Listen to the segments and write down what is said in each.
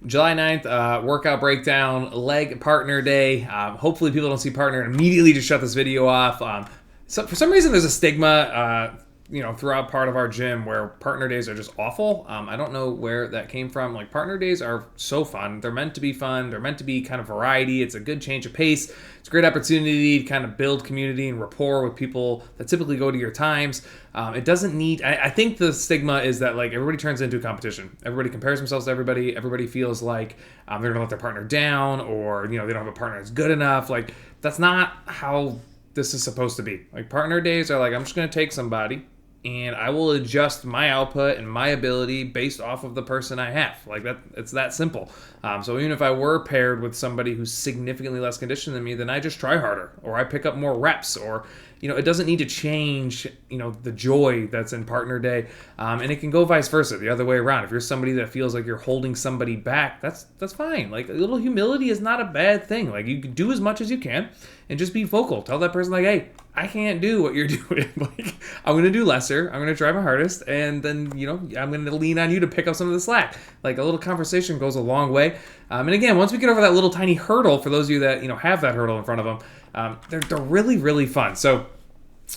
July 9th, workout breakdown, leg partner day. Hopefully people don't see partner and immediately just shut this video off. So for some reason, there's a stigma, throughout part of our gym where partner days are just awful. I don't know where that came from. Like, partner days are so fun. They're meant to be fun. They're meant to be kind of variety. It's a good change of pace. It's a great opportunity to kind of build community and rapport with people that typically go to your times. It doesn't need, I think the stigma is that, like, everybody turns into a competition. Everybody compares themselves to everybody. Everybody feels like they're going to let their partner down, or, they don't have a partner that's good enough. Like, that's not how this is supposed to be. Like, partner days are like, I'm just going to take somebody and I will adjust my output and my ability based off of the person I have. Like, that, it's that simple. So even if I were paired with somebody who's significantly less conditioned than me, then I just try harder, or I pick up more reps, or, it doesn't need to change, the joy that's in partner day. And it can go vice versa, the other way around. If you're somebody that feels like you're holding somebody back, that's fine. Like, a little humility is not a bad thing. Like, you can do as much as you can and just be vocal. Tell that person, like, hey, I can't do what you're doing. Like, I'm going to do lesser. I'm going to try my hardest. And then, I'm going to lean on you to pick up some of the slack. Like, a little conversation goes a long way. And again, once we get over that little tiny hurdle, for those of you that, have that hurdle in front of them, they're really, really fun. So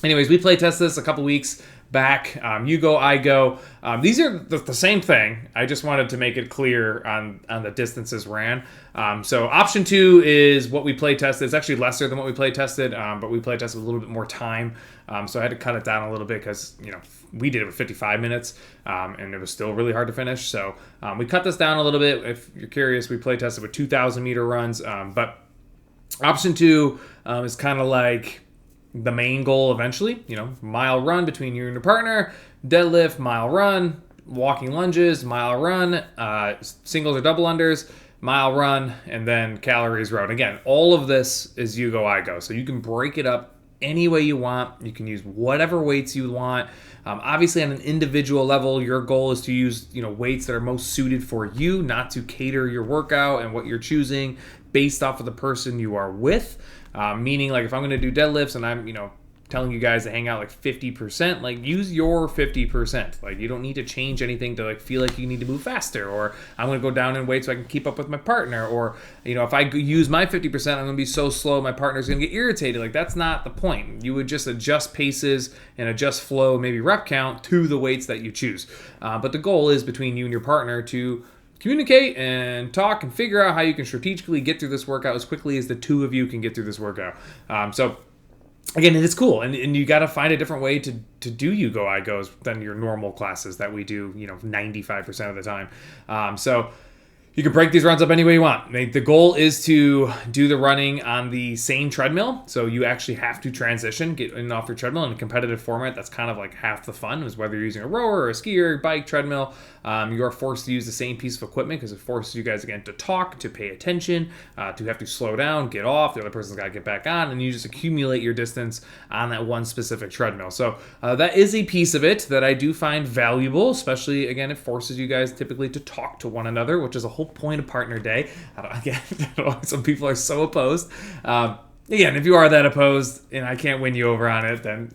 anyways, we play test this a couple weeks back. You go, I go. These are the same thing. I just wanted to make it clear on the distances ran. So option 2 is what we play tested. It's actually lesser than what we play tested, but we play tested with a little bit more time. So I had to cut it down a little bit because, we did it with 55 minutes, and it was still really hard to finish. So we cut this down a little bit. If you're curious, we play tested with 2,000 meter runs. But option 2 is kind of like the main goal eventually, mile run between you and your partner, deadlift, mile run, walking lunges, mile run, singles or double unders, mile run, and then calories road. Again, all of this is you go, I go. So you can break it up any way you want. You can use whatever weights you want. Obviously, on an individual level, your goal is to use, weights that are most suited for you, not to cater your workout and what you're choosing based off of the person you are with. Meaning, like, if I'm going to do deadlifts and I'm, telling you guys to hang out like 50%, like, use your 50%. Like, you don't need to change anything to, like, feel like you need to move faster, or I'm going to go down in weight so I can keep up with my partner, or, if I use my 50%, I'm going to be so slow my partner's going to get irritated. Like, that's not the point. You would just adjust paces and adjust flow, maybe rep count, to the weights that you choose. But the goal is between you and your partner to communicate and talk and figure out how you can strategically get through this workout as quickly as the two of you can get through this workout. So again, it is cool, and you got to find a different way to do you go, I goes than your normal classes that we do 95% of the time. So you can break these runs up any way you want. The goal is to do the running on the same treadmill. So you actually have to transition, get in and off your treadmill in a competitive format. That's kind of like half the fun, is whether you're using a rower or a skier, bike, treadmill. You are forced to use the same piece of equipment because it forces you guys, again, to talk, to pay attention, to have to slow down, get off. The other person's got to get back on, and you just accumulate your distance on that one specific treadmill. So that is a piece of it that I do find valuable, especially, again, it forces you guys typically to talk to one another, which is a whole point of partner day. Some people are so opposed. Again, if you are that opposed and I can't win you over on it, then,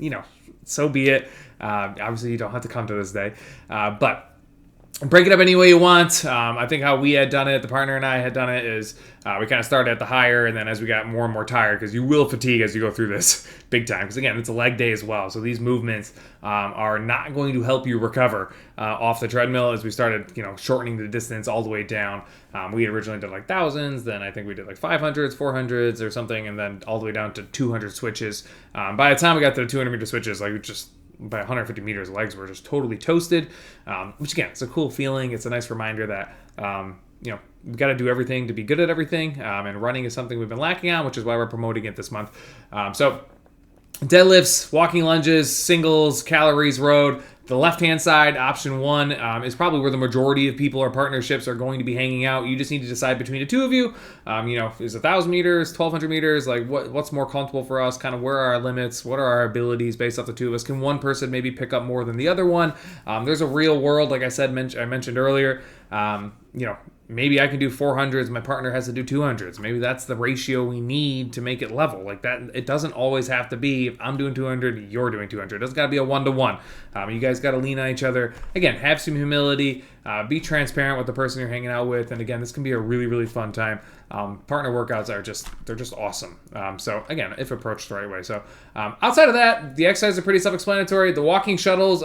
so be it. Obviously, you don't have to come to this day. But break it up any way you want. I think how we had done it, the partner and I had done it, is we kind of started at the higher, and then as we got more and more tired, because you will fatigue as you go through this big time, because again, it's a leg day as well. So these movements are not going to help you recover off the treadmill. As we started, shortening the distance all the way down. We originally did like thousands, then I think we did like 500s, 400s or something, and then all the way down to 200 switches. By the time we got to the 200 meter switches, like, just by 150 meters, legs were just totally toasted, which again, it's a cool feeling. It's a nice reminder that, we've got to do everything to be good at everything, and running is something we've been lacking on, which is why we're promoting it this month. So deadlifts, walking lunges, singles, calories road. The left-hand side, option 1, is probably where the majority of people or partnerships are going to be hanging out. You just need to decide between the two of you. Is 1,000 meters, 1,200 meters, like what's more comfortable for us? Kind of where are our limits? What are our abilities based off the two of us? Can one person maybe pick up more than the other one? There's a real world, like I said, I mentioned earlier. maybe I can do 400s, my partner has to do 200s. Maybe that's the ratio we need to make it level. Like that, it doesn't always have to be if I'm doing 200, you're doing 200. It doesn't got to be a 1-to-1. You guys got to lean on each other. Again, have some humility, be transparent with the person you're hanging out with. And again, this can be a really, really fun time. Partner workouts they're just awesome. So again, if approached the right way. So outside of that, the exercises are pretty self-explanatory. The walking shuttles,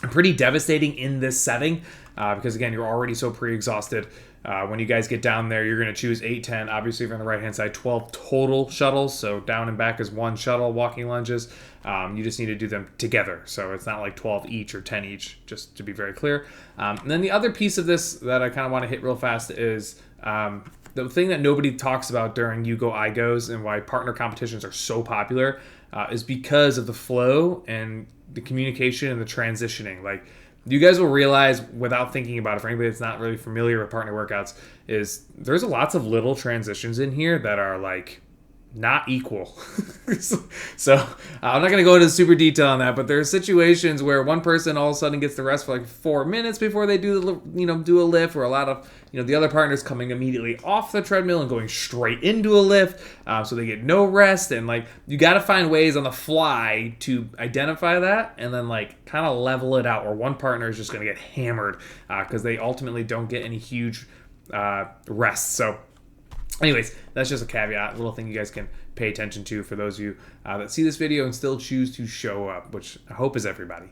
pretty devastating in this setting because again, you're already so pre-exhausted. When you guys get down there, you're going to choose 8, 10. Obviously, if you're on the right hand side, 12 total shuttles. So down and back is 1 shuttle, walking lunges. You just need to do them together. So it's not like 12 each or 10 each, just to be very clear. And then the other piece of this that I kind of want to hit real fast is the thing that nobody talks about during You Go, I Goes and why partner competitions are so popular is because of the flow and the communication and the transitioning. Like, you guys will realize without thinking about it, for anybody that's not really familiar with partner workouts, is there's lots of little transitions in here that are like not equal. So I'm not going to go into super detail on that, but there are situations where one person all of a sudden gets the rest for like 4 minutes before they do a lift, or a lot of the other partners coming immediately off the treadmill and going straight into a lift, so they get no rest. And like, you got to find ways on the fly to identify that and then like kind of level it out, or one partner is just going to get hammered because they ultimately don't get any huge rest. So anyways, that's just a caveat, little thing you guys can pay attention to for those of you that see this video and still choose to show up, which I hope is everybody.